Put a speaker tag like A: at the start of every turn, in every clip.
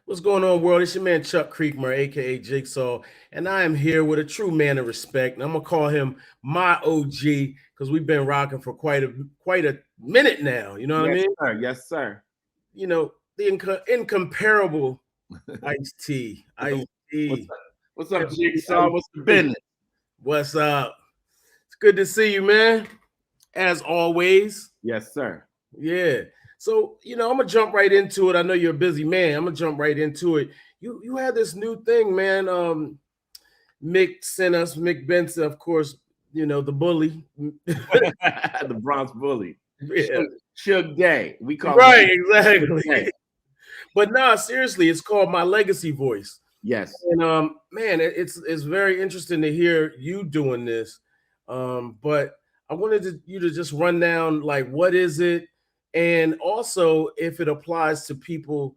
A: What's going on, world? It's your man Chuck Creekmer, aka Jigsaw, and I am here with a true man of respect. And I'm gonna call him my OG because we've been rocking for quite a minute now. You know what I
B: Yes,
A: mean?
B: sir. Yes, sir.
A: You know the incomparable Ice T, Ice
B: What's
A: T.
B: up? What's up,
A: Ice
B: Jigsaw? What's the
A: T.
B: business?
A: What's up? It's good to see you, man. As always.
B: Yes, sir.
A: Yeah. So, I'm gonna jump right into it. I know you're a busy man. I'm gonna jump right into it. You had this new thing, man. Mick sent us, Mick Benson, of course, the bully.
B: The Bronx Bully.
A: Yeah.
B: Suge Day. We call him
A: Right,
B: Suge
A: exactly.
B: Day.
A: But nah, seriously, it's called My Legacy Voice.
B: Yes.
A: And man, it's very interesting to hear you doing this. But I wanted you to just run down like what is it, and also if it applies to people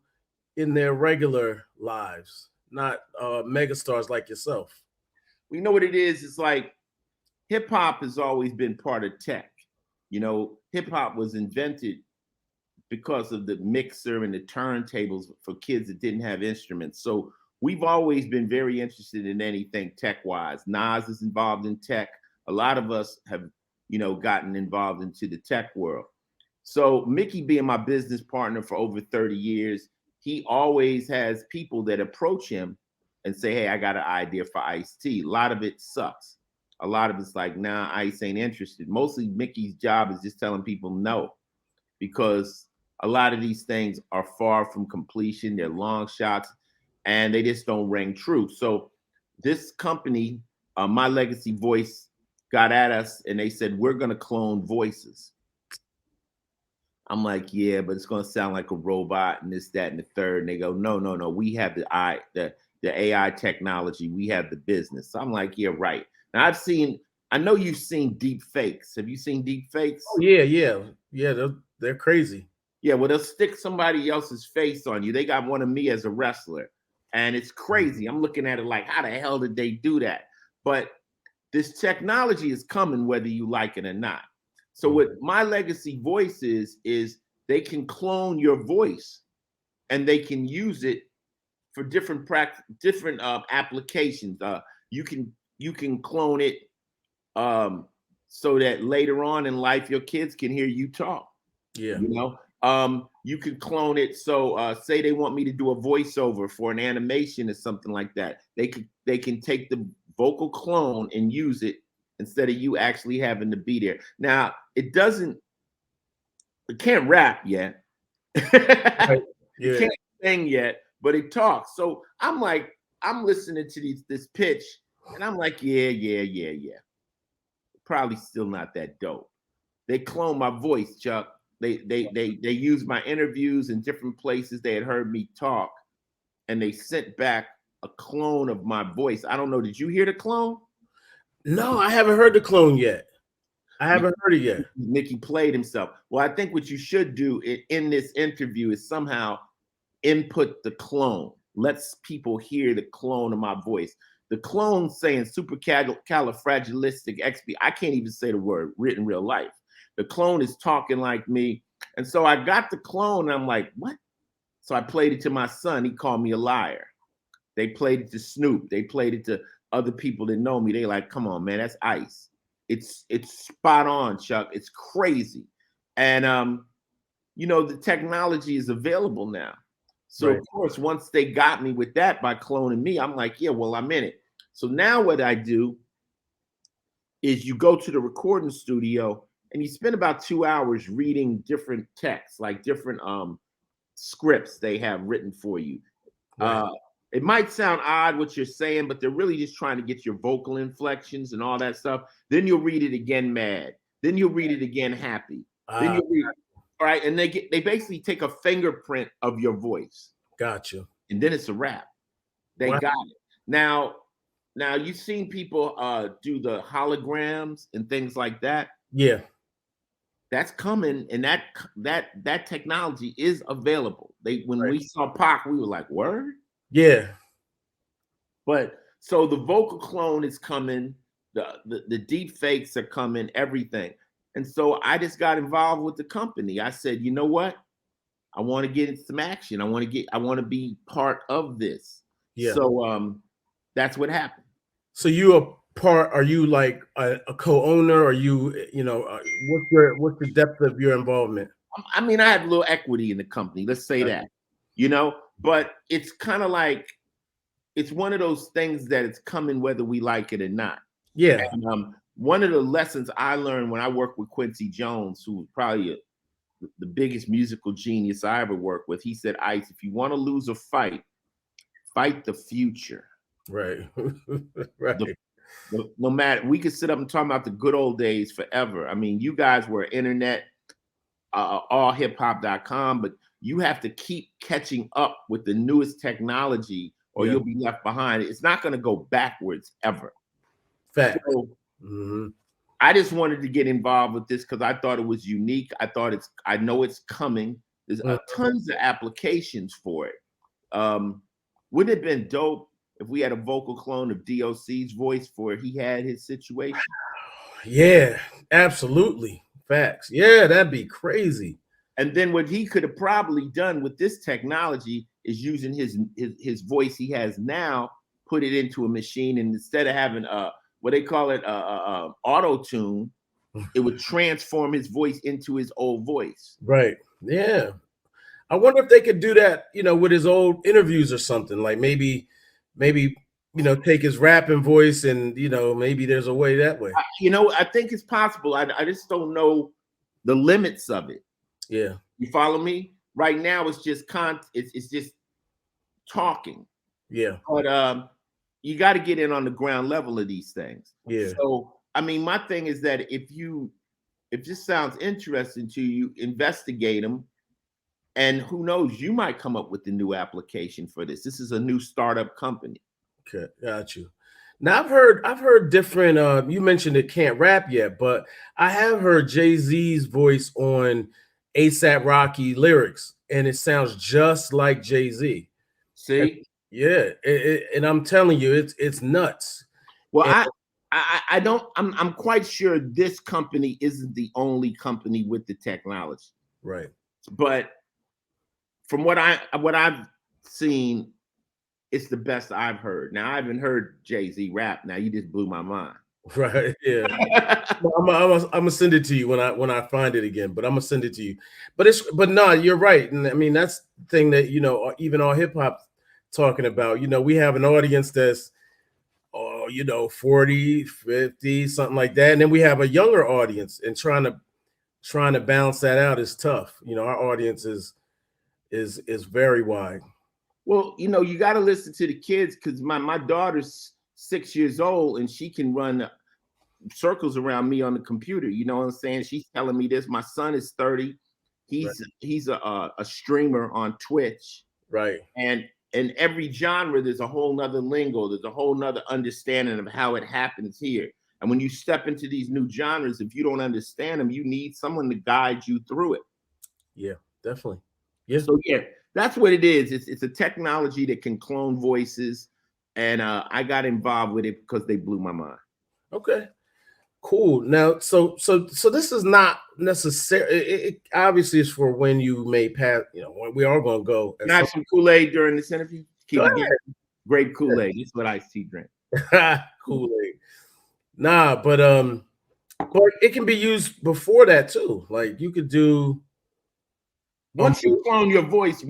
A: in their regular lives, not megastars like yourself.
B: We know what it is. It's like hip hop has always been part of tech. Hip hop was invented because of the mixer and the turntables for kids that didn't have instruments. So we've always been very interested in anything tech wise. Nas is involved in tech. A lot of us have, gotten involved into the tech world. So Mickey being my business partner for over 30 years, he always has people that approach him and say, hey, I got an idea for Ice-T. A lot of it sucks. A lot of it's like, nah, Ice ain't interested. Mostly Mickey's job is just telling people no, because a lot of these things are far from completion. They're long shots and they just don't ring true. So this company, My Legacy Voice, got at us and they said, we're going to clone voices. I'm like, yeah, but it's going to sound like a robot and this, that, and the third. And they go, no, no, no. We have the AI technology. We have the business. So I'm like, yeah, right. Now I know you've seen deep fakes. Have you seen deep fakes?
A: Oh yeah. They're crazy.
B: Yeah, well, they'll stick somebody else's face on you. They got one of me as a wrestler, and it's crazy. I'm looking at it like, how the hell did they do that? But this technology is coming whether you like it or not. So what My Legacy Voice is they can clone your voice and they can use it for different applications. You can clone it so that later on in life your kids can hear you talk.
A: Yeah.
B: You can clone it. So say they want me to do a voiceover for an animation or something like that. They can take the vocal clone and use it instead of you actually having to be there. Now it can't rap yet.
A: Right.
B: It
A: Yeah.
B: can't sing yet, but it talks. So I'm listening to this pitch, and I'm like, yeah. Probably still not that dope. They clone my voice, Chuck. They used my interviews in different places. They had heard me talk, and they sent back a clone of my voice. I don't know. Did you hear the clone?
A: No, I haven't heard the clone yet. I haven't heard it yet.
B: Mickey played himself. Well, I think what you should do in this interview is somehow input the clone. Let's people hear the clone of my voice. The clone saying supercalifragilistic. I can't even say the word written in real life. The clone is talking like me. And so I got the clone and I'm like, what? So I played it to my son. He called me a liar. They played it to Snoop. They played it to other people that know me. They like, come on, man, that's Ice. It's spot on, Chuck. It's crazy. And the technology is available now. So
A: Right.
B: of course, once they got me with that by cloning me, I'm like, yeah, well, I'm in it. So now what I do is you go to the recording studio and you spend about 2 hours reading different texts, like different scripts they have written for you.
A: Right.
B: It might sound odd what you're saying, but they're really just trying to get your vocal inflections and all that stuff. Then you'll read it again mad. Then you'll read it again happy. Then
A: Ah,
B: you'll read, all right, and they basically take a fingerprint of your voice,
A: gotcha.
B: and then it's a wrap. They
A: Wow.
B: got it. Now you've seen people do the holograms and things like that.
A: Yeah.
B: That's coming, and that technology is available. When
A: Right.
B: we saw Pac, we were like, word.
A: Yeah.
B: But so the vocal clone is coming, the deep fakes are coming, everything. And so I just got involved with the company. I said, you know what? I want to get in some action. I want to be part of this.
A: Yeah.
B: So that's what happened.
A: So you a part? Are you like a co-owner? Are you, what's the depth of your involvement?
B: I mean, I have a little equity in the company. Let's say
A: Gotcha.
B: that, but it's kind of like it's one of those things that it's coming whether we like it or not.
A: Yeah.
B: And one of the lessons I learned when I worked with Quincy Jones, who was probably the biggest musical genius I ever worked with, he said, Ice, if you want to lose a fight, fight the future.
A: Right. Right.
B: No matter, we could sit up and talk about the good old days forever. I mean, you guys were internet, allhiphop.com, but you have to keep catching up with the newest technology or
A: Yeah.
B: you'll be left behind. It's not going to go backwards ever.
A: Fact.
B: So
A: Hmm.
B: I just wanted to get involved with this because I thought it was unique. I know it's coming. There's tons of applications for it. Wouldn't it have been dope if we had a vocal clone of DOC's voice for he had his situation?
A: Yeah, absolutely. Facts. Yeah, that'd be crazy.
B: And then what he could have probably done with this technology is using his voice he has now, put it into a machine, and instead of having what they call it auto tune, it would transform his voice into his old voice.
A: Right. Yeah. I wonder if they could do that, with his old interviews or something. Like maybe, take his rapping voice and, maybe there's a way that way.
B: I think it's possible. I just don't know the limits of it.
A: Yeah.
B: You follow me? Right now, it's just it's just talking.
A: Yeah.
B: But you got to get in on the ground level of these things.
A: Yeah.
B: So, I mean, my thing is that if this sounds interesting to you, investigate them. And who knows, you might come up with the new application for this. This is a new startup company.
A: Okay, got you. Now I've heard different. You mentioned it can't rap yet, but I have heard Jay-Z's voice on ASAP Rocky lyrics, and it sounds just like Jay-Z.
B: See?
A: Yeah, and I'm telling you, it's nuts.
B: Well,
A: And,
B: I don't. I'm quite sure this company isn't the only company with the technology.
A: right.
B: But from what I've seen, it's the best I've heard. Now I haven't heard Jay-Z rap. Now you just blew my mind.
A: Right. Yeah. I'm gonna send it to you when I find it again. But I'm gonna send it to you. But no, you're right. And I mean that's the thing that even all hip hop talking about. We have an audience that's 40, 50, something like that. And then we have a younger audience, and trying to balance that out is tough. Our audience is very wide.
B: Well, you got to listen to the kids because my daughter's 6 years old and she can run circles around me on the computer. You know what I'm saying? She's telling me this. My son is 30. He's a streamer on Twitch.
A: Right.
B: And in every genre, there's a whole nother lingo. There's a whole nother understanding of how it happens here. And when you step into these new genres, if you don't understand them, you need someone to guide you through it.
A: Yeah, definitely. Yeah.
B: So yeah, that's what it is. It's a technology that can clone voices, and I got involved with it because they blew my mind.
A: Okay. Cool. Now, so this is not necessary. It obviously is for when you may pass. When we are going to go.
B: Can I have some Kool-Aid during this interview? Keep
A: Go
B: it going. Grape Kool-Aid. This is what Ice T drink.
A: Kool-Aid. Nah, but it can be used before that too. Like you could do.
B: Once you clone your voice,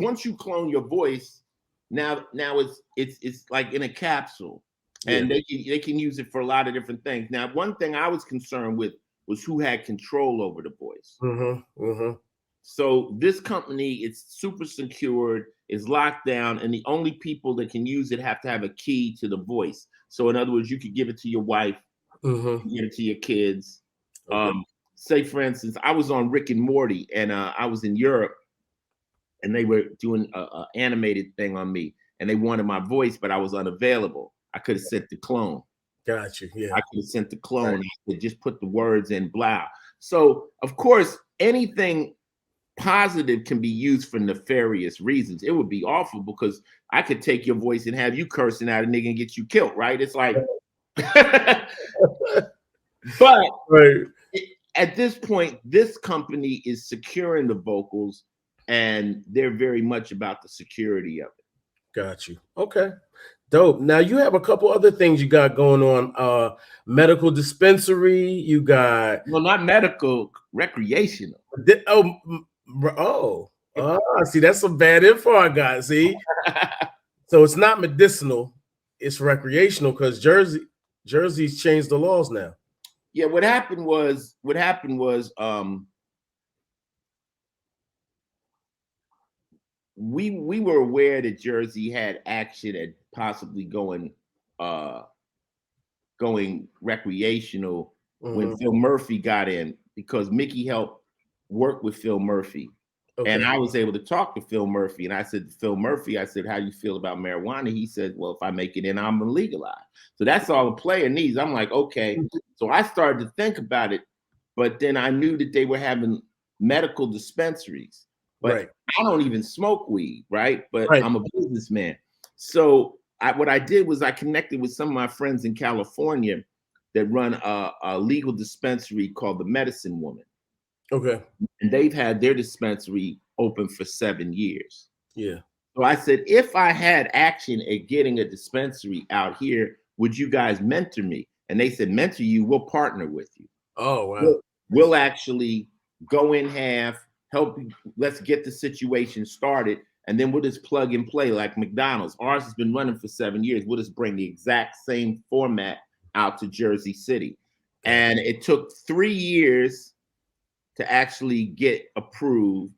B: now it's like in a capsule. And they can use it for a lot of different things. Now, one thing I was concerned with was who had control over the voice. So this company is super secured, is locked down, and the only people that can use it have to have a key to the voice. So in other words, you could give it to your wife, give it to your kids.
A: Okay.
B: Say, for instance, I was on Rick and Morty, and I was in Europe, and they were doing an animated thing on me, and they wanted my voice, but I was unavailable. I could have sent the clone.
A: Gotcha. Yeah.
B: I could have sent the clone. Right. I could just put the words in, blah. So, of course, anything positive can be used for nefarious reasons. It would be awful because I could take your voice and have you cursing at a nigga and get you killed, right? It's like, but
A: right.
B: At this point, this company is securing the vocals and they're very much about the security of it.
A: Got you. Okay. Dope. Now you have a couple other things you got going on. Medical dispensary. You got
B: Well, not medical, recreational.
A: oh oh see that's some bad info I got. See, so it's not medicinal, it's recreational because Jersey's changed the laws now.
B: Yeah, what happened was we were aware that Jersey had action at possibly going recreational when Phil Murphy got in, because Mickey helped work with Phil Murphy. Okay. And I was able to talk to Phil Murphy, and I said to Phil Murphy, I said, how do you feel about marijuana? He said, well, if I make it in, I'm gonna legalize. So that's all a player needs. I'm like, okay. So I started to think about it, but then I knew that they were having medical dispensaries. But right. I don't even smoke weed, right? But right. I'm a businessman. So what I did was I connected with some of my friends in California that run a legal dispensary called the Medicine Woman. Okay. And they've had their dispensary open for 7 years. Yeah. So I said, if I had action at getting a dispensary out here, would you guys mentor me? And they said, mentor you, we'll partner with you. Oh, wow. We'll actually go in half, help you, let's get the situation started, and then we'll just plug and play like McDonald's. Ours has been running for 7 years. We'll just bring the exact same format out to Jersey City. And it took 3 years to actually get approved,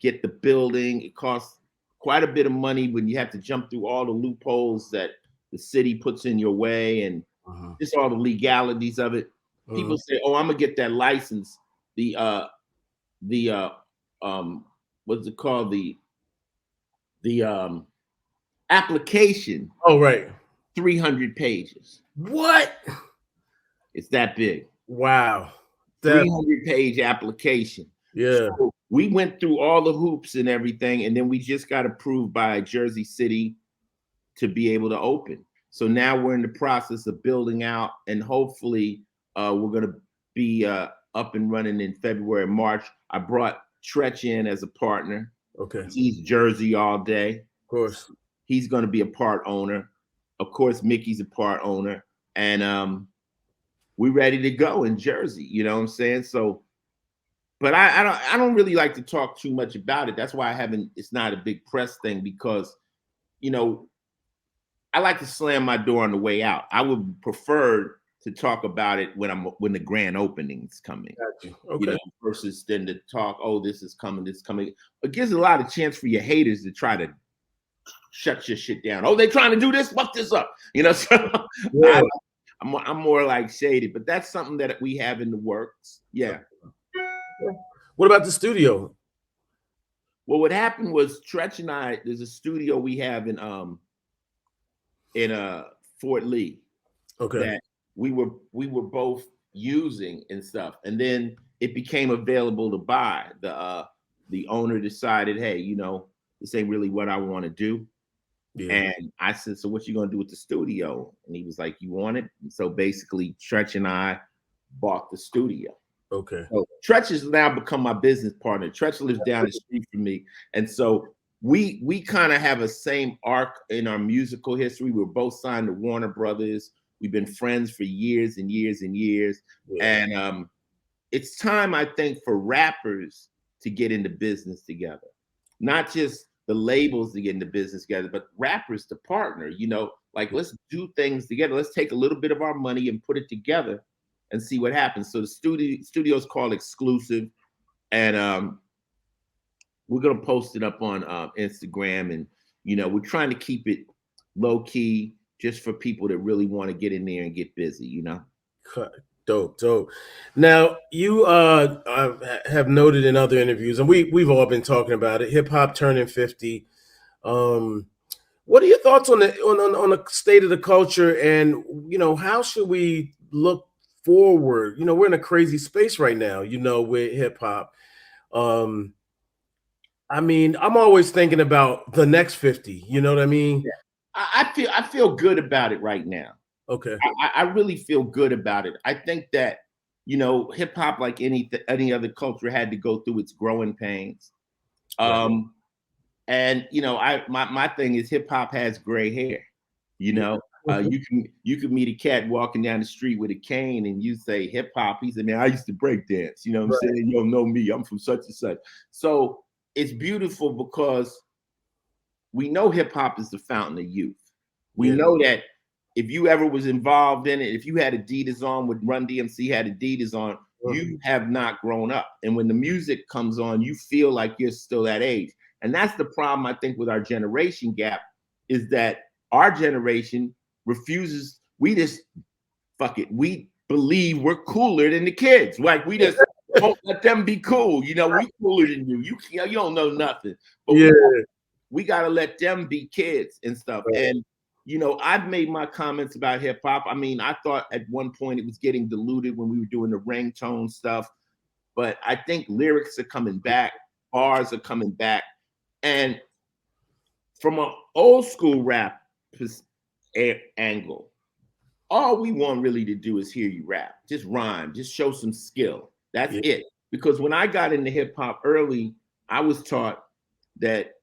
B: get the building. It costs quite a bit of money when you have to jump through all the loopholes that the city puts in your way, and just all the legalities of it. People say, oh, I'm gonna get that license. What's it called? The application. Oh, right. 300 pages. What? It's that big. Wow. 300-page application. Yeah. So we went through all the hoops and everything, and then we just got approved by Jersey City to be able to open. So now we're in the process of building out, and hopefully we're going to be up and running in February, March. I brought Tretch in as a partner. Okay. He's Jersey all day. Of course. He's going to be a part owner. Of course, Mickey's a part owner. And we're ready to go in Jersey. You know what I'm saying? So, but I don't really like to talk too much about it. That's why it's not a big press thing, because, you know, I like to slam my door on the way out. I would prefer to talk about it when the grand opening's coming. Gotcha. Okay. You know, versus then to talk, oh, this is coming. It gives a lot of chance for your haters to try to shut your shit down. Oh, they're trying to do this, fuck this up. You know, so yeah. I'm more like shady, but that's something that we have in the works. Yeah.
A: What about the studio?
B: Well, what happened was Tretch and I, there's a studio we have in Fort Lee. Okay. That we were both using and stuff, and then it became available to buy. The owner decided, hey, you know, this ain't really what I want to do. Yeah. And I said, so what you gonna do with the studio? And he was like, you want it? And so basically Tretch and I bought the studio. Okay. So Tretch has now become my business partner. Tretch lives down the street from me. And so we kind of have a same arc in our musical history. We're both signed to Warner Brothers. We've been friends for years and years and years. Yeah. And it's time, I think, for rappers to get into business together. Not just the labels to get into business together, but rappers to partner, you know, like, let's do things together. Let's take a little bit of our money and put it together and see what happens. So the studio's called Exclusive, and we're going to post it up on Instagram. And, you know, we're trying to keep it low key just for people that really want to get in there and get busy, you know?
A: Dope. Now, you have noted in other interviews, and we've all been talking about it, hip hop turning 50. What are your thoughts on the state of the culture, and, you know, how should we look forward? You know, we're in a crazy space right now, you know, with hip hop. I mean, I'm always thinking about the next 50. You know what I mean?
B: Yeah. I feel good about it right now. Okay. I really feel good about it. I think that, you know, hip hop, like any other culture, had to go through its growing pains.
A: Right.
B: And my thing is hip hop has gray hair. You
A: Yeah.
B: know, you can meet a cat walking down the street with a cane, and you say hip hop. He said, "Man, I used to break dance." You know what I'm
A: Right.
B: saying? You don't know me. I'm from such and such. So it's beautiful because we know hip hop is the fountain of youth. We
A: Yeah.
B: know that if you ever was involved in it, if you had Adidas on, when Run DMC had Adidas on, you have not grown up. And when the music comes on, you feel like you're still that age. And that's the problem, I think, with our generation gap, is that our generation refuses. We just fuck it. We believe we're cooler than the kids. Like we just won't let them be cool. We cooler than you. You don't know nothing. But
A: Yeah.
B: we got to let them be kids and stuff.
A: Right.
B: And I've made my comments about hip hop. I mean, I thought at one point it was getting diluted when we were doing the ringtone stuff, but I think lyrics are coming back, bars are coming back, and from an old school rap angle, all we want really to do is hear you rap, just rhyme, just show some skill. That's
A: Yeah.
B: it. Because when I got into hip hop early, I was taught that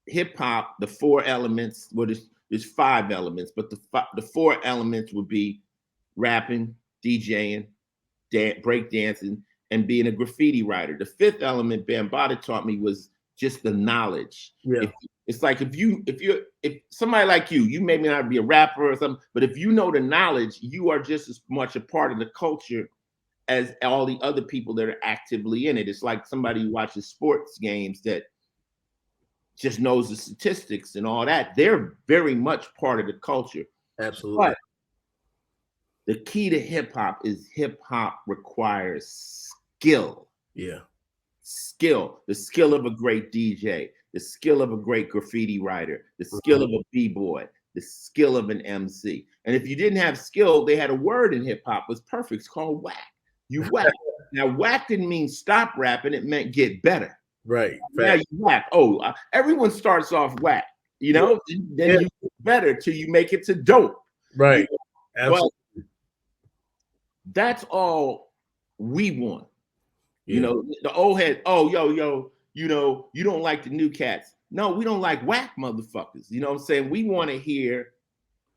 B: hip hop, the four elements, well, there's five elements, but the four elements would be rapping, DJing, break dancing, and being a graffiti writer. The fifth element Bambaataa taught me was just the knowledge.
A: Yeah.
B: It's like if somebody like you may not be a rapper or something, but if you know the knowledge, you are just as much a part of the culture as all the other people that are actively in it. It's like somebody who watches sports games that just knows the statistics and all that. They're very much part of the culture.
A: Absolutely.
B: But the key to hip hop is hip hop requires skill.
A: Yeah.
B: Skill. The skill of a great DJ, the skill of a great graffiti writer, the skill of a b-boy, the skill of an MC. And if you didn't have skill, they had a word in hip hop was perfect. It's called whack. You whack. Now, whack didn't mean stop rapping. It meant get better.
A: Right.
B: Now you whack. Oh, everyone starts off whack, then you get better till you make it to dope.
A: Right. Absolutely.
B: But that's all we want.
A: Yeah.
B: The old head, oh, yo, you don't like the new cats. No, we don't like whack motherfuckers. You know what I'm saying? We want to hear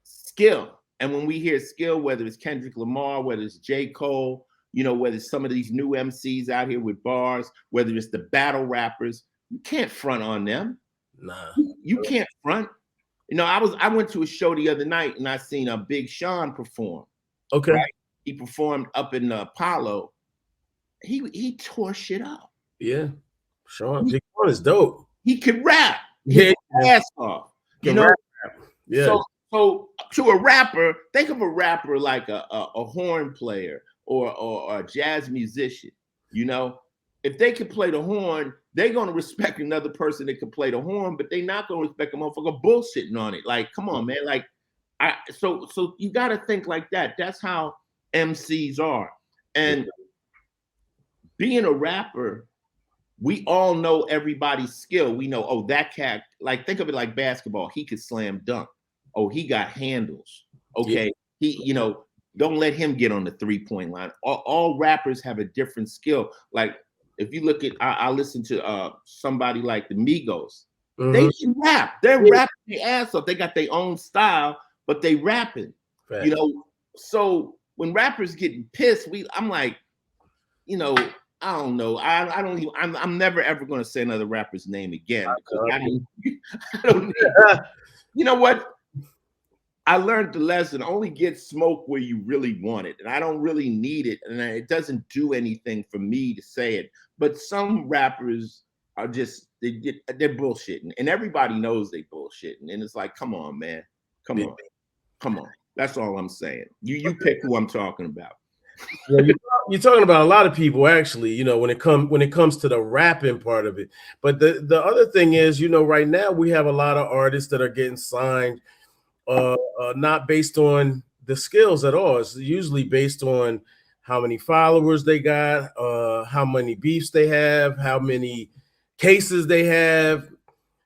B: skill. And when we hear skill, whether it's Kendrick Lamar, whether it's J. Cole, whether it's some of these new MCs out here with bars, whether it's the battle rappers, you can't front on them.
A: Nah.
B: You can't front. I went to a show the other night and I seen a Big Sean perform.
A: Okay.
B: Right? He performed up in the Apollo. He tore shit up.
A: Yeah. Sean. Big Sean is dope.
B: He could rap.
A: Yeah.
B: Ass off.
A: Rap. Yeah.
B: So to a rapper, think of a rapper like a horn player or a jazz musician. If they can play the horn, they're gonna respect another person that can play the horn, but they're not gonna respect a motherfucker bullshitting on it. Like, come on, man. Like, so you got to think like that. That's how MCs are. And being a rapper, we all know everybody's skill. We know, oh, that cat, like, think of it like basketball. He could slam dunk. Oh, he got handles. Okay. He, don't let him get on the 3-point line. All rappers have a different skill. Like, if you look at, I listen to somebody like the Migos. They can rap. They're rapping their ass off. They got their own style, but they rapping.
A: Right.
B: So when rappers getting pissed, I'm like, I don't know. I don't even. I'm never ever going to say another rapper's name again because I don't need. You know what? I learned the lesson. Only get smoke where you really want it, and I don't really need it, and it doesn't do anything for me to say it. But some rappers are just they're bullshitting, and everybody knows they bullshitting, and it's like, come on, man, come on. That's all I'm saying. You pick who I'm talking about.
A: Yeah, you're talking about a lot of people, actually, when it comes to the rapping part of it. But the other thing is, right now we have a lot of artists that are getting signed, not based on the skills at all. It's usually based on how many followers they got, how many beefs they have, how many cases they have,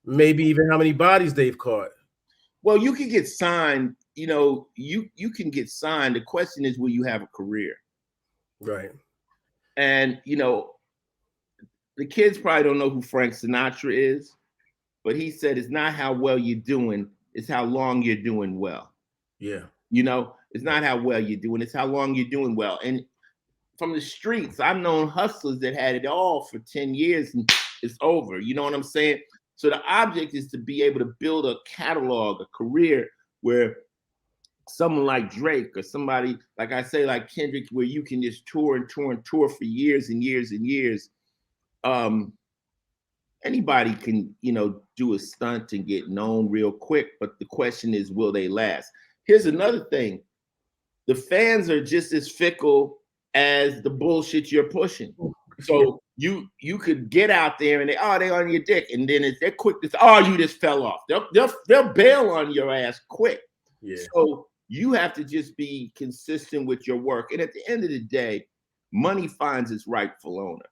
A: maybe even how many bodies they've caught.
B: Well, you can get signed. You can get signed. The question is, will you have a career?
A: Right.
B: And the kids probably don't know who Frank Sinatra is, but he said it's not how well you're doing, it's how long you're doing well.
A: Yeah.
B: You know, it's not how well you're doing, it's how long you're doing well. And from the streets, I've known hustlers that had it all for 10 years and it's over. You know what I'm saying? So the object is to be able to build a catalog, a career where someone like Drake or somebody, like I say, like Kendrick, where you can just tour and tour and tour for years and years and years. Um, Anybody can, do a stunt and get known real quick, but the question is, will they last? Here's another thing. The fans are just as fickle as the bullshit you're pushing.
A: Yeah.
B: So you could get out there and they on your dick, and then they're quick to say, oh, you just fell off. They'll bail on your ass quick.
A: Yeah.
B: So you have to just be consistent with your work. And at the end of the day, money finds its rightful owner.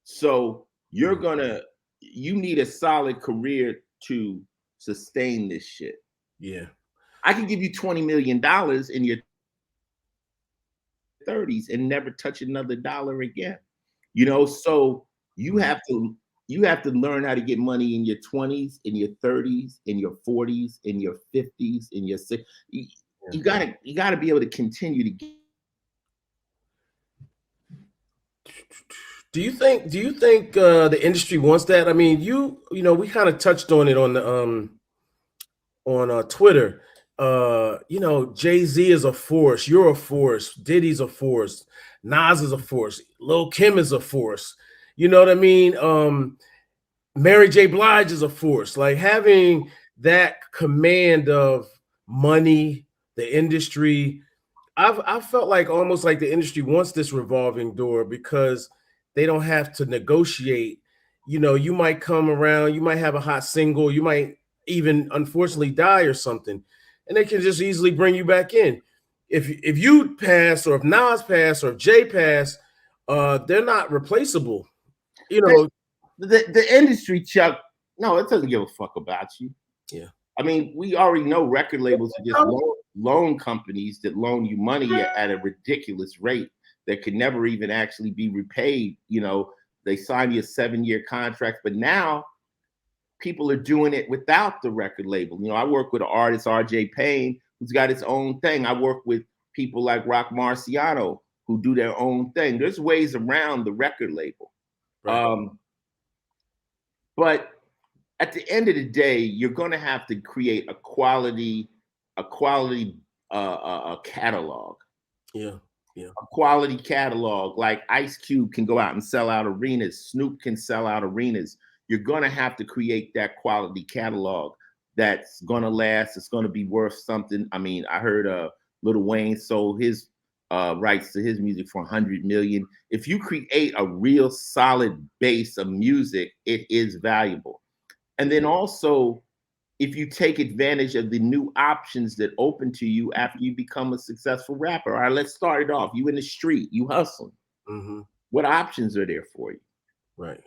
B: So you need a solid career to sustain this shit.
A: Yeah.
B: I can give you $20 million in your 30s and never touch another dollar again. So you have to learn how to get money in your 20s, in your 30s, in your 40s, in your 50s, in your 60s. You gotta be able to continue to get.
A: Do you think the industry wants that? I mean, we kind of touched on it on the on Twitter. Jay-Z is a force, you're a force, Diddy's a force, Nas is a force, Lil Kim is a force. You know what I mean? Mary J. Blige is a force. Like having that command of money, the industry, I've felt like almost like the industry wants this revolving door because they don't have to negotiate. You might come around, you might have a hot single, you might even unfortunately die or something, and they can just easily bring you back in. If you pass, or if Nas pass, or if Jay pass, they're not replaceable. You know,
B: The industry, Chuck, no, it doesn't give a fuck about you.
A: yeah,
B: I mean, we already know record labels are just loan companies that loan you money at a ridiculous rate that could never even actually be repaid. They sign you a 7-year contract, but now people are doing it without the record label. I work with an artist, RJ Payne, who's got his own thing. I work with people like Rock Marciano who do their own thing. There's ways around the record label.
A: right.
B: But at the end of the day, you're going to have to create a quality catalog.
A: Yeah, yeah,
B: A quality catalog. Like Ice Cube can go out and sell out arenas. Snoop can sell out arenas. You're going to have to create that quality catalog that's going to last. It's going to be worth something. I mean, I heard Lil Wayne sold his rights to his music for 100 million. If you create a real solid base of music, it is valuable. And then also, if you take advantage of the new options that open to you after you become a successful rapper. All right, let's start it off. You in the street, you hustling.
A: mm-hmm.
B: What options are there for you?
A: Right.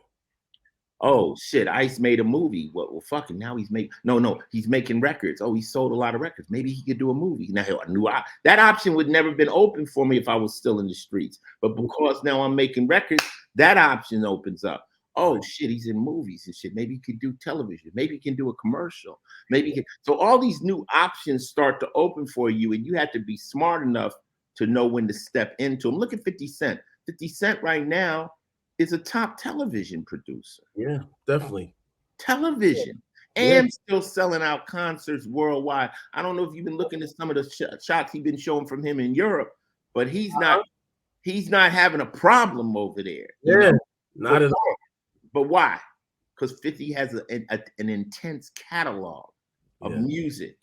B: Oh shit, Ice made a movie. Well, fucking now he's he's making records. Oh, he sold a lot of records. Maybe he could do a movie. Now I knew that option would never been open for me if I was still in the streets. But because now I'm making records, that option opens up. Oh shit, he's in movies and shit. Maybe he could do television. Maybe he can do a commercial. Maybe he can. So all these new options start to open for you, and you have to be smart enough to know when to step into them. Look at 50 Cent. 50 Cent right now is a top television producer.
A: Yeah, definitely.
B: Television.
A: Yeah.
B: And still selling out concerts worldwide. I don't know if you've been looking at some of the shots he's been showing from him in Europe, but he's not having a problem over there.
A: Yeah, not at all.
B: But why? Because 50 has an intense catalog of music.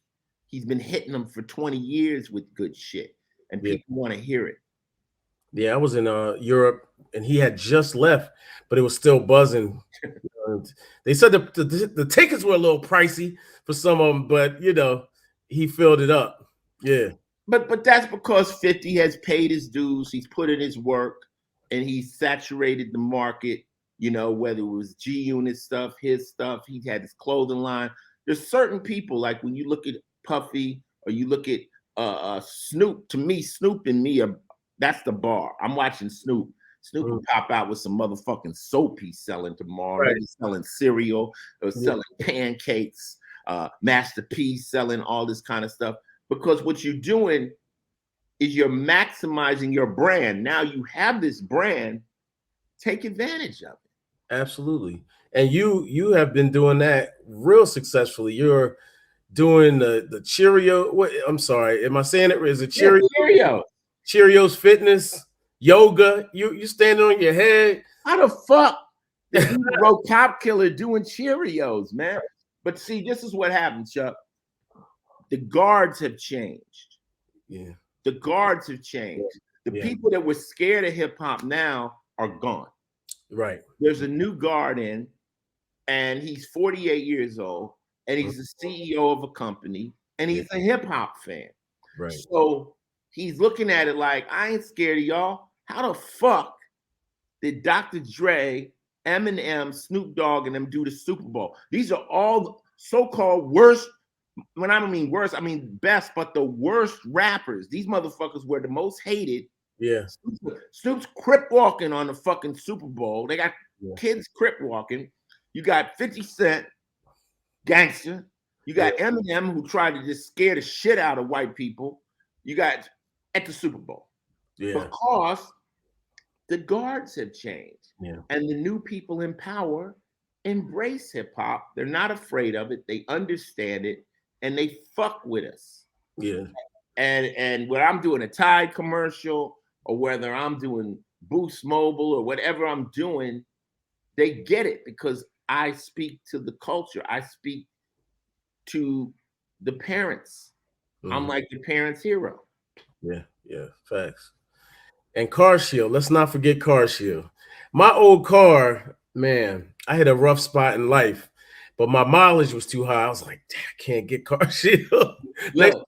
B: He's been hitting them for 20 years with good shit, and people want to hear it.
A: Yeah, I was in Europe, and he had just left, but it was still buzzing. They said the tickets were a little pricey for some of them, but he filled it up. Yeah.
B: But that's because 50 has paid his dues. He's put in his work, and he's saturated the market. Whether it was G Unit stuff, his stuff, he had his clothing line. There's certain people, like when you look at Puffy or you look at Snoop. To me, Snoop and me that's the bar. I'm watching Snoop. Snoop
A: Mm.
B: will pop out with some motherfucking soap he's selling tomorrow.
A: Right.
B: Maybe selling cereal or
A: Yeah.
B: selling pancakes, Master P selling all this kind of stuff. Because what you're doing is you're maximizing your brand. Now you have this brand, take advantage of it.
A: Absolutely. And you have been doing that real successfully. You're doing the Cheerio. What, I'm sorry, am I saying it? Is it
B: Yeah,
A: Cheerio?
B: Cheerio.
A: Cheerios Fitness, yoga. You standing on your head.
B: How the fuck the dude who wrote Cop Killer doing Cheerios, man? But see, this is what happens, Chuck. The guards have changed.
A: Yeah.
B: The guards have changed. The
A: Yeah.
B: people that were scared of hip hop now are gone.
A: Right.
B: There's a new guard in, and he's 48 years old, and he's the CEO of a company, and he's a hip hop fan.
A: Right.
B: So he's looking at it like, I ain't scared of y'all. How the fuck did Dr. Dre, Eminem, Snoop Dogg, and them do the Super Bowl? These are all so-called worst. When I don't mean worst, I mean best, but the worst rappers. These motherfuckers were the most hated.
A: Yeah.
B: Snoop's crip walking on the fucking Super Bowl. They got kids crip walking. You got 50 Cent, gangster. You got Eminem, who tried to just scare the shit out of white people. You got at the Super Bowl.
A: Yeah.
B: Because the guards have changed.
A: Yeah.
B: And the new people in power embrace hip hop. They're not afraid of it. They understand it. And they fuck with us.
A: Yeah.
B: And when I'm doing a Tide commercial or whether I'm doing Boost Mobile or whatever I'm doing, they get it because I speak to the culture. I speak to the parents. I'm like the parents' hero.
A: Yeah. Yeah. Facts. And Car Shield. Let's not forget Car Shield. My old car, man, I hit a rough spot in life. But my mileage was too high. I was like, I can't get Car Shield.
B: Look,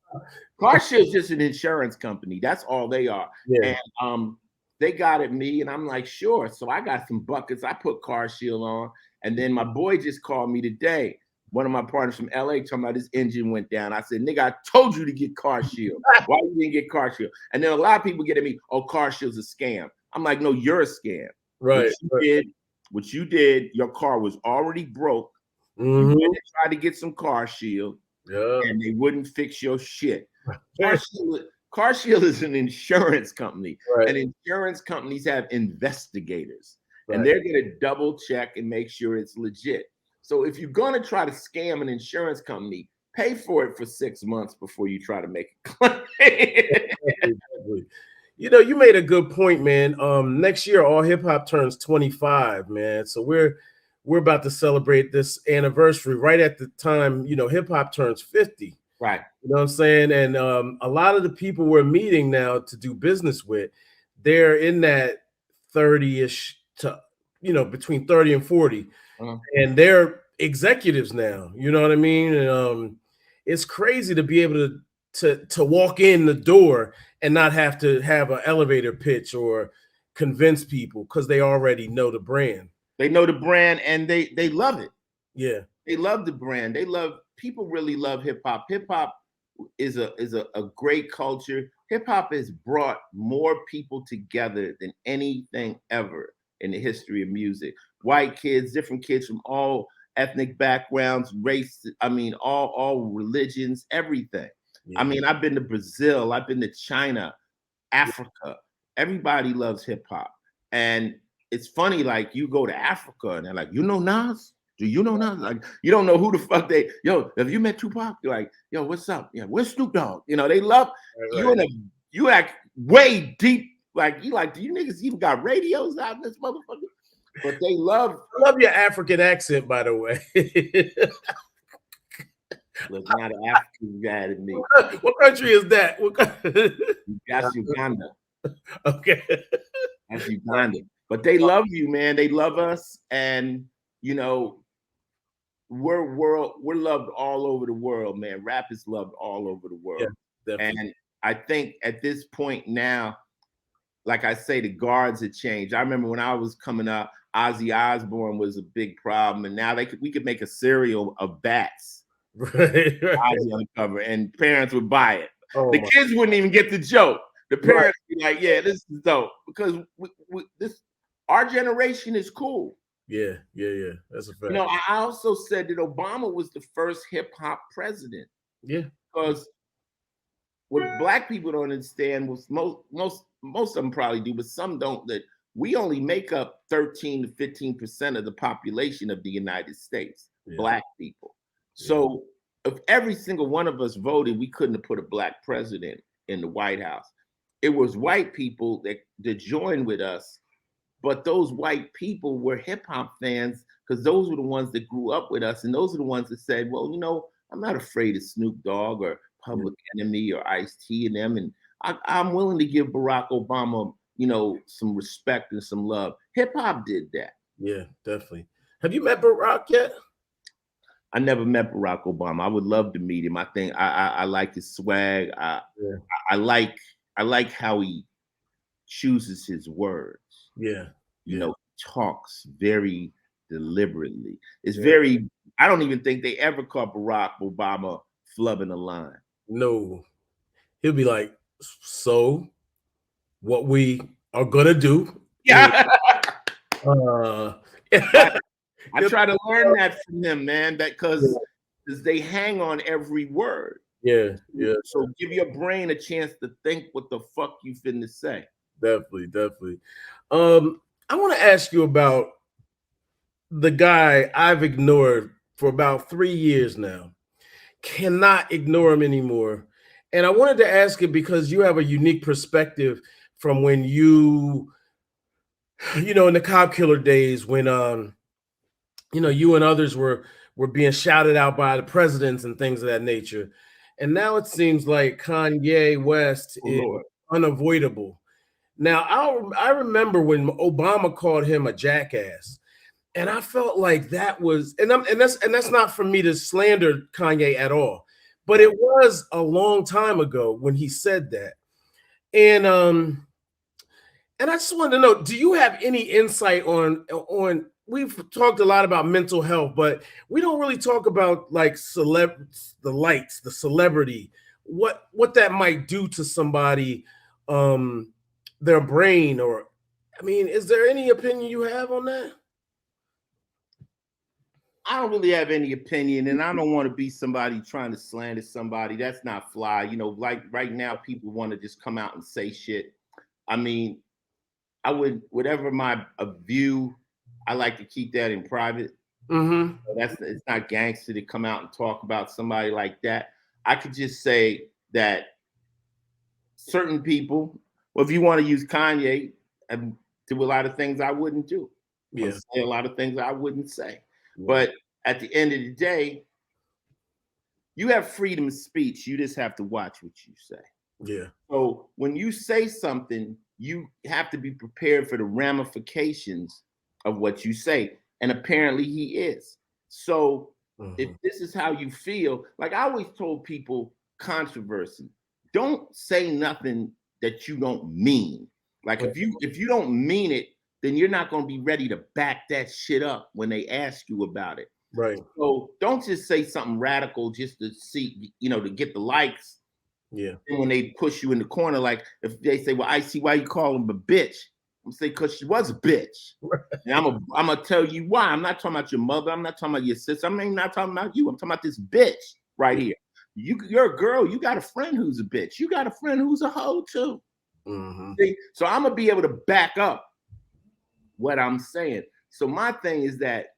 B: Car Shield's just an insurance company. That's all they are.
A: Yeah.
B: And they got at me, and I'm like, sure. So I got some buckets. I put Car Shield on. And then my boy just called me today. One of my partners from LA talking about his engine went down. I said, nigga, I told you to get Car Shield. Why you didn't get Car Shield? And then a lot of people get at me, oh, Car Shield's a scam. I'm like, no, you're a scam.
A: Right.
B: What you did, your car was already broke. You went and tried to get some Car Shield, and they wouldn't fix your shit. Car Shield is an insurance company, and insurance companies have investigators, and they're going to double check and make sure it's legit. So if you're going to try to scam an insurance company, pay for it for 6 months before you try to make a claim.
A: You know, you made a good point, man. Next year, all hip hop turns 25, man. So we're about to celebrate this anniversary right at the time, you know, hip hop turns 50.
B: Right.
A: You know what I'm saying? And a lot of the people we're meeting now to do business with, they're in that 30-ish to, you know, between 30 and 40. And they're executives now. You know what I mean? And it's crazy to be able to walk in the door and not have to have an elevator pitch or convince people because they already know the brand.
B: They know the brand and they love it.
A: Yeah.
B: They love the brand. People really love hip hop. Hip hop is a great culture. Hip hop has brought more people together than anything ever in the history of music. White kids, different kids from all ethnic backgrounds, race, I mean, all religions, everything. Yeah. I mean, I've been to Brazil, I've been to China, Africa. Everybody loves hip hop. And it's funny, like you go to Africa and they're like, you know Nas? Do you know Nas? Like, you don't know who the fuck have you met Tupac? You're like, yo, what's up? Yeah, where's Snoop Dogg? You know, they love you act way deep. Like, do you niggas even got radios out in this motherfucker? But they love
A: your African accent, by the way.
B: Look, not an African guy to me.
A: What country is that?
B: That's Uganda.
A: Okay.
B: That's Uganda. But they love you, man. They love us. And, you know, we're loved all over the world, man. Rap is loved all over the world.
A: Yeah,
B: and I think at this point now, like I say, the guards have changed. I remember when I was coming up, Ozzy Osbourne was a big problem, and now we could make a cereal of bats.
A: Right.
B: Ozzy on the cover, and parents would buy it. The kids wouldn't even get the joke. The
A: Right.
B: parents be like, yeah, this is dope because this our generation is cool.
A: Yeah. That's a
B: You
A: fact.
B: know, I also said that Obama was the first hip hop president
A: Yeah.
B: because what black people don't understand was most of them probably do, but some don't. That we only make up 13 to 15% of the population of the United States,
A: Yeah.
B: black people.
A: Yeah.
B: So if every single one of us voted, we couldn't have put a black president in the White House. It was white people that joined with us, but those white people were hip hop fans because those were the ones that grew up with us, and those are the ones that said, "Well, you know, I'm not afraid of Snoop Dogg or
A: Yeah.
B: Public Enemy or Ice T and them, and I'm willing to give Barack Obama, you know, some respect and some love." Hip hop did that.
A: Yeah, definitely. Have you met Barack yet?
B: I never met Barack Obama. I would love to meet him. I think I like his swag.
A: Yeah.
B: I like I like how he chooses his words.
A: Yeah.
B: You
A: Yeah.
B: know, talks very deliberately. It's
A: Yeah.
B: very, I don't even think they ever caught Barack Obama flubbing a line.
A: No. He'll be like, so what we are gonna do is
B: Yeah.
A: uh
B: I, I
A: he'll-
B: try to learn that from him, man, because they hang on every word.
A: yeah, yeah,
B: So give your brain a chance to think what the fuck you finna say.
A: definitely. I want to ask you about the guy I've ignored for about 3 years now. Cannot ignore him anymore. And I wanted to ask it because you have a unique perspective from when in the cop killer days when you and others were being shouted out by the presidents and things of that nature. And now it seems like Kanye West
B: Oh
A: is
B: Lord.
A: unavoidable. Now I remember when Obama called him a jackass. And I felt like that was, and that's not for me to slander Kanye at all, but it was a long time ago when he said that. And I just wanted to know, do you have any insight on we've talked a lot about mental health, but we don't really talk about like the lights, the celebrity, what that might do to somebody, their brain, or I mean, is there any opinion you have on that?
B: I don't really have any opinion, and I don't want to be somebody trying to slander somebody. That's not fly. You know, like right now, people want to just come out and say shit. I mean, I would, whatever my view, I like to keep that in private.
A: Mm-hmm.
B: It's not gangster to come out and talk about somebody like that. I could just say that certain people, well, if you want to use Kanye, and do a lot of things I wouldn't do, or
A: Yeah.
B: say a lot of things I wouldn't say.
A: Yeah.
B: But at the end of the day, you have freedom of speech. You just have to watch what you say.
A: Yeah.
B: So when you say something, you have to be prepared for the ramifications of what you say. And apparently he is. So if this is how you feel, like I always told people, controversy, don't say nothing that you don't mean. Like
A: Right.
B: if you don't mean it, then you're not going to be ready to back that shit up when they ask you about it.
A: Right.
B: So don't just say something radical just to see, to get the likes.
A: Yeah.
B: And when they push you in the corner, like if they say, "Well, I see why you call him a bitch," I'm say, "Cause she was a bitch." And I'm gonna tell you why. I'm not talking about your mother. I'm not talking about your sister. I'm not talking about you. I'm talking about this bitch right here. You're a girl. You got a friend who's a bitch. You got a friend who's a hoe too. See? So I'm gonna be able to back up what I'm saying. So my thing is that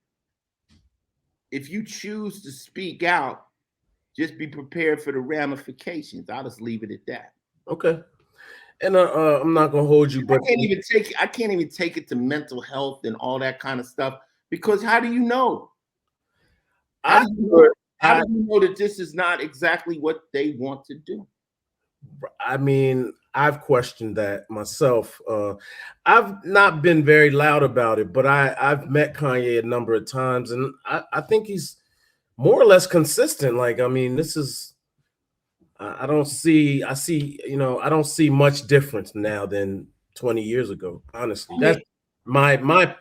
B: if you choose to speak out, just be prepared for the ramifications. I'll just leave it at that.
A: Okay. And I'm not gonna hold you, but
B: I can't even take it to mental health and all that kind of stuff because how do you know? How do you know that this is not exactly what they want to do?
A: I mean, I've questioned that myself. I've not been very loud about it, but I've met Kanye a number of times, and I think he's more or less consistent. Like, I mean, this is I don't see I don't see much difference now than 20 years ago. Honestly, that's my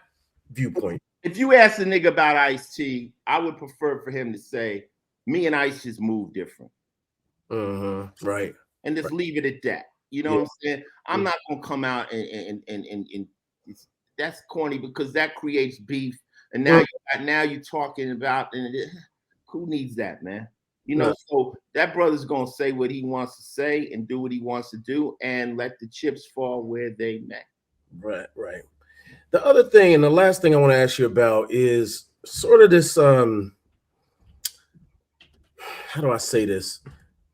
A: viewpoint.
B: If you ask a nigga about Ice T, I would prefer for him to say, "Me and Ice just move different,"
A: Right.
B: and just leave it at that. You know
A: Yeah.
B: what I'm saying? I'm not gonna come out and that's corny because that creates beef. And
A: Mm,
B: now you're talking about who needs that, man? You
A: no,
B: know, so that brother's gonna say what he wants to say and do what he wants to do and let the chips fall where they may.
A: right, right. The other thing, and the last thing I want to ask you about is sort of this. How do I say this?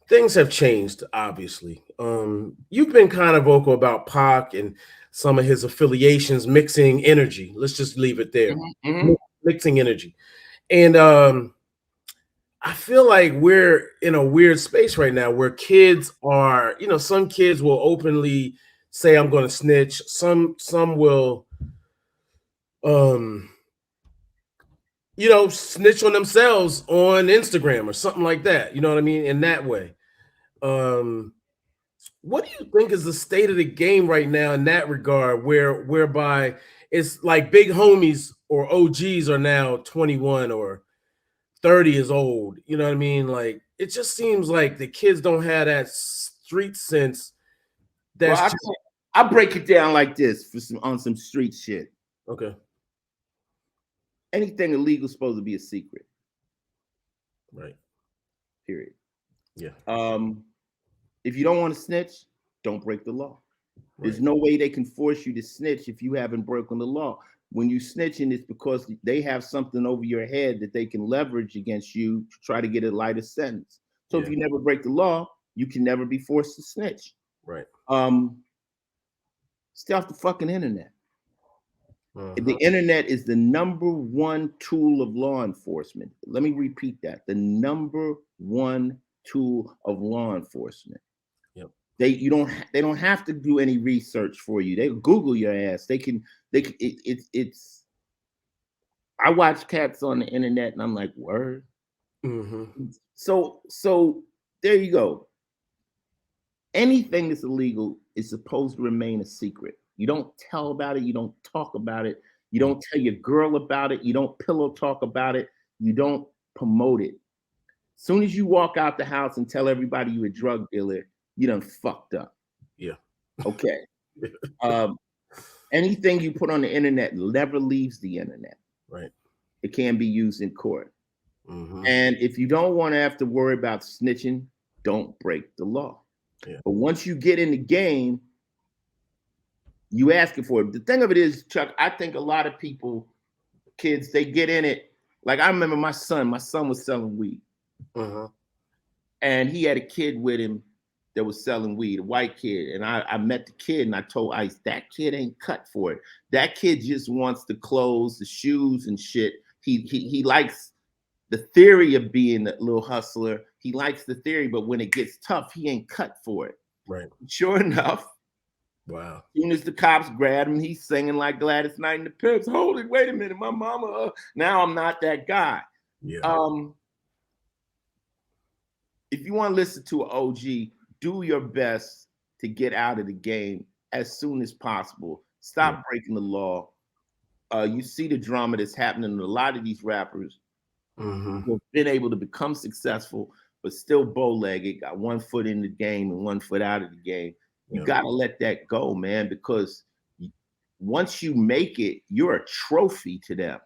A: Things have changed, obviously. You've been kind of vocal about Pac and some of his affiliations mixing energy. Let's just leave it there.
B: Mhm, mhm.
A: Mixing energy. And I feel like we're in a weird space right now where kids are, some kids will openly say I'm going to snitch. Some will um snitch on themselves on Instagram or something like that. You know what I mean? In that way. Um What do you think is the state of the game right now in that regard, whereby it's like big homies or OGs are now 21 or 30 years old? You know what I mean? Like it just seems like the kids don't have that street sense.
B: Well,
A: That's just
B: I break it down like this for some street shit.
A: okay,
B: Anything illegal is supposed to be a secret.
A: right?
B: Period.
A: Yeah,
B: Um, if you don't want to snitch, don't break the law. There's
A: right.
B: no way they can force you to snitch if you haven't broken the law. When you snitching, it's because they have something over your head that they can leverage against you to try to get a lighter sentence. So if
A: Yeah,
B: you never break the law, you can never be forced to snitch.
A: right.
B: Um, Stay off the fucking internet. The
A: Uh-huh.
B: internet is the number one tool of law enforcement. Let me repeat that. The number one tool of law enforcement.
A: Yep.
B: They don't have to do any research for you. They Google your ass. It's I watch cats on the internet and I'm like, word.
A: Mm-hmm.
B: So there you go. Anything that's illegal is supposed to remain a secret. You don't tell about it, you don't talk about it, you
A: Mm,
B: don't tell your girl about it, you don't pillow talk about it, you don't promote it. Soon as you walk out the house and tell everybody you're a drug dealer, you done fucked up.
A: yeah.
B: Okay. Um, Anything you put on the internet never leaves the internet.
A: Right.
B: It can be used in court.
A: Mm-hmm.
B: And if you don't want to have to worry about snitching, don't break the law.
A: Yeah.
B: But once you get in the game, you asking for it. The thing of it is, Chuck, I think a lot of people, kids, they get in it. Like I remember my son was selling weed.
A: Uh-huh.
B: And he had a kid with him that was selling weed, a white kid. And I met the kid and I told Ice, that kid ain't cut for it. That kid just wants the clothes, the shoes and shit. He likes the theory of being a little hustler. He likes the theory, but when it gets tough, he ain't cut for it.
A: Right.
B: Sure enough,
A: Wow.
B: as soon as the cops grabbed him, he's singing like Gladys Knight and the Pips. Hold it, wait a minute, my mama. Now I'm not that guy.
A: Yeah.
B: If you want to listen to an OG, do your best to get out of the game as soon as possible. Stop breaking the law. You see the drama that's happening to a lot of these rappers
A: Mm-hmm.
B: who have been able to become successful, but still bow-legged, got one foot in the game and one foot out of the game. You
A: Yeah.
B: got to let that go, man, because once you make it, you're a trophy to them.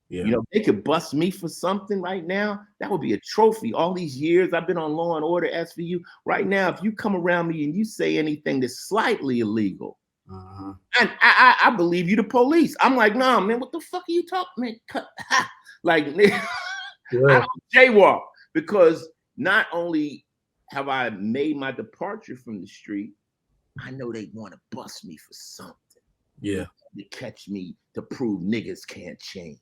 A: Yeah.
B: You know, they could bust me for something right now. That would be a trophy. All these years I've been on Law and Order SVU. Right now, if you come around me and you say anything that's slightly illegal,
A: Uh-huh.
B: and I believe you the police. I'm like, nah, man, what the fuck are you talking, man? Like, I
A: Yeah.
B: don't jaywalk because not only have I made my departure from the street, I know they want to bust me for something.
A: Yeah.
B: To catch me to prove niggas can't change.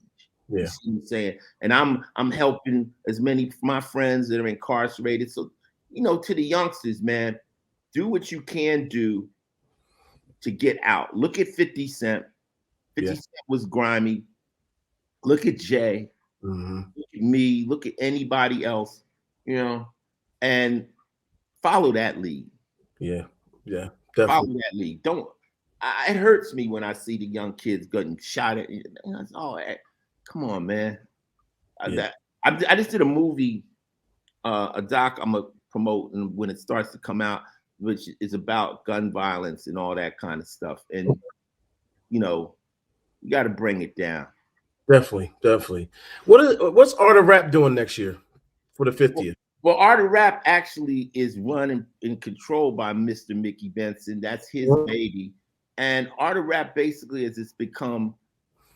B: You
A: Yeah.
B: see what I'm saying? And I'm helping as many of my friends that are incarcerated. So, you know, to the youngsters, man, do what you can do to get out. Look at 50 Cent. 50
A: Yeah.
B: Cent was grimy. Look at Jay.
A: Mm-hmm.
B: Look at me. Look at anybody else, you know, and follow that lead.
A: Yeah. Yeah.
B: Follow
A: Definitely.
B: that lead. Don't. It hurts me when I see the young kids getting shot at. Oh, come on, man.
A: Yeah.
B: I just did a movie, a doc I'm gonna promote, and when it starts to come out, which is about gun violence and all that kind of stuff. And you know, you got to bring it down.
A: Definitely, definitely. What's Art of Rap doing next year for the
B: Well,
A: 50th?
B: well, Art of Rap actually is run and controlled by Mr. Mickey Benson. That's his baby. And Art of Rap basically has it's become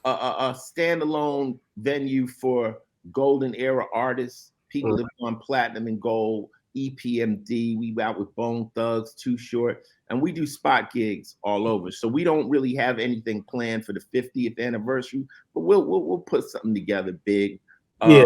B: a standalone venue for golden era artists, people that have gone platinum and gold, EPMD. We out with Bone Thugs, Too Short, and we do spot gigs all over. So we don't really have anything planned for the 50th anniversary, but we'll put something together big.
A: Yeah,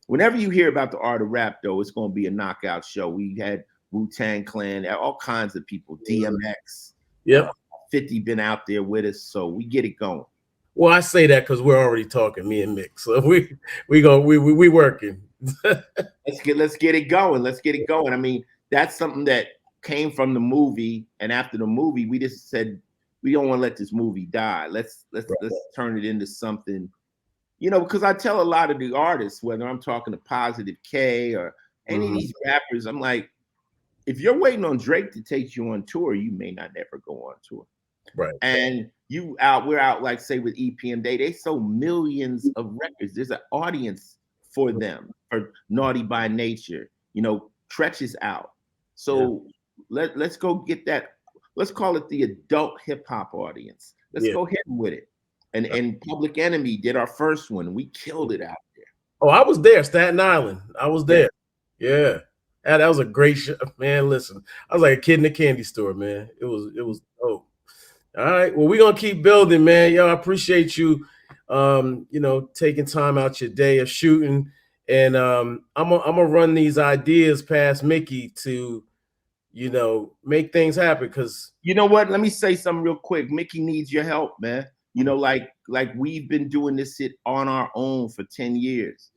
B: Whenever you hear about the Art of Rap, though, it's going to be a knockout show. We had Wu-Tang Clan, all kinds of people, DMX,
A: yep.
B: 50 been out there with us, so we get it going.
A: Well, I say that because we're already talking, me and Mick. So we working.
B: Let's get it going. Let's get it going. I mean, that's something that came from the movie, and after the movie, we just said we don't want to let this movie die. Let's turn it into something, you know, because I tell a lot of the artists, whether I'm talking to Positive K or any of these rappers, I'm like, if you're waiting on Drake to take you on tour, you may not never go on tour.
A: Right.
B: And we're out, like say with EPM Day, they sold millions of records. There's an audience for them, for Naughty by Nature. You know, Tretch is out. So let's go get that. Let's call it the adult hip hop audience. Let's go hit with it. And Public Enemy did our first one. We killed it out there.
A: Oh, I was there, Staten Island. I was there. Yeah. That was a great show. Man, listen. I was like a kid in a candy store, man. It was oh. All right. Well, we're gonna keep building, man. Yo, I appreciate you taking time out your day of shooting. And I'm gonna run these ideas past Mickey to, make things happen. Because
B: you know what? Let me say something real quick. Mickey needs your help, man. You know, like we've been doing this shit on our own for 10 years,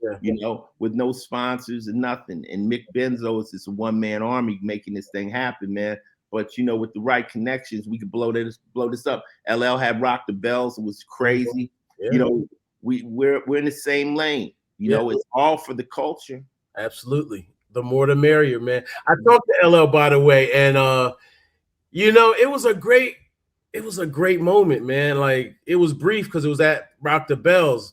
B: with no sponsors and nothing. And Mick Benzo is this one-man army making this thing happen, man. But with the right connections, we could blow this up. LL had Rock the Bells, it was crazy.
A: Yeah.
B: We're in the same lane. It's all for the culture.
A: Absolutely. The more the merrier, man. I talked to LL, by the way, and it was a great moment, man. Like, it was brief because it was at Rock the Bells,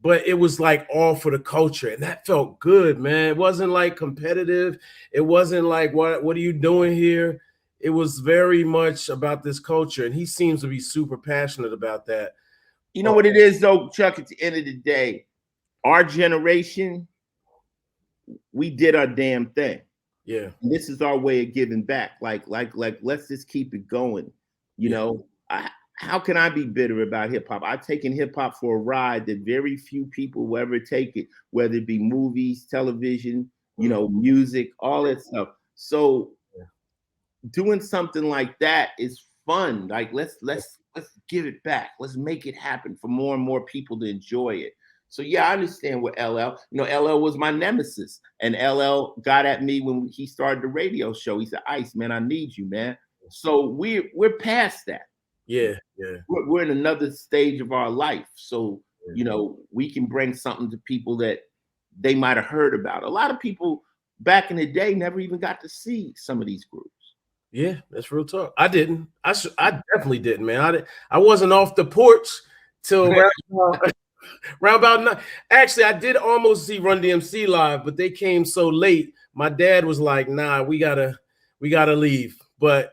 A: but it was like all for the culture, and that felt good, man. It wasn't like competitive. It wasn't like what are you doing here? It was very much about this culture, and he seems to be super passionate about that.
B: You know what it is, though, Chuck? At the end of the day, our generation, we did our damn thing.
A: Yeah.
B: And this is our way of giving back. Like, let's just keep it going. How can I be bitter about hip hop? I've taken hip hop for a ride that very few people will ever take it, whether it be movies, television, music, all that stuff. So doing something like that is fun. Like, let's give it back. Let's make it happen for more and more people to enjoy it. So I understand what LL. LL was my nemesis, and LL got at me when he started the radio show. He said, "Ice, man, I need you, man." So we're past that.
A: Yeah.
B: We're in another stage of our life. So we can bring something to people that they might have heard about. A lot of people back in the day never even got to see some of these groups.
A: Yeah, that's real talk. I didn't. I definitely didn't, man. I wasn't off the porch till round about 9. Actually, I did almost see Run DMC live, but they came so late. My dad was like, "Nah, we gotta leave." But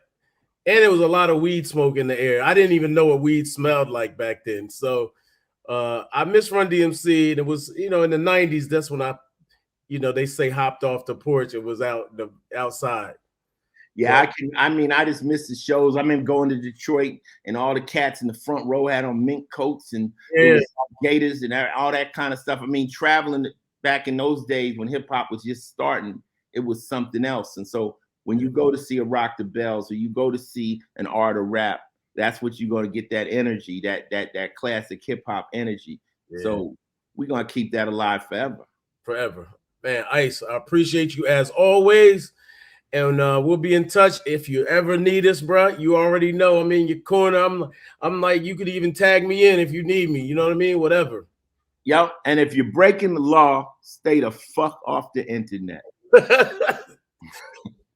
A: there was a lot of weed smoke in the air. I didn't even know what weed smelled like back then. So I missed Run DMC. And it was, in the 90s, that's when I, they say hopped off the porch. It was outside.
B: Yeah, I just missed the shows. I remember going to Detroit and all the cats in the front row had on mink coats and gators and all that kind of stuff. I mean, traveling back in those days when hip hop was just starting, it was something else. And so when you go to see a Rock the Bells or you go to see an Art of Rap, that's what you're going to get, that energy, that classic hip hop energy. Yeah. So we're going to keep that alive forever.
A: Forever. Man, Ice, I appreciate you as always. And we'll be in touch if you ever need us, bro. You already know I'm in your corner. I'm like, you could even tag me in if you need me. You know what I mean? Whatever.
B: Yep. And if you're breaking the law, stay the fuck off the internet.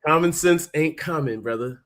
A: Common sense ain't common, brother.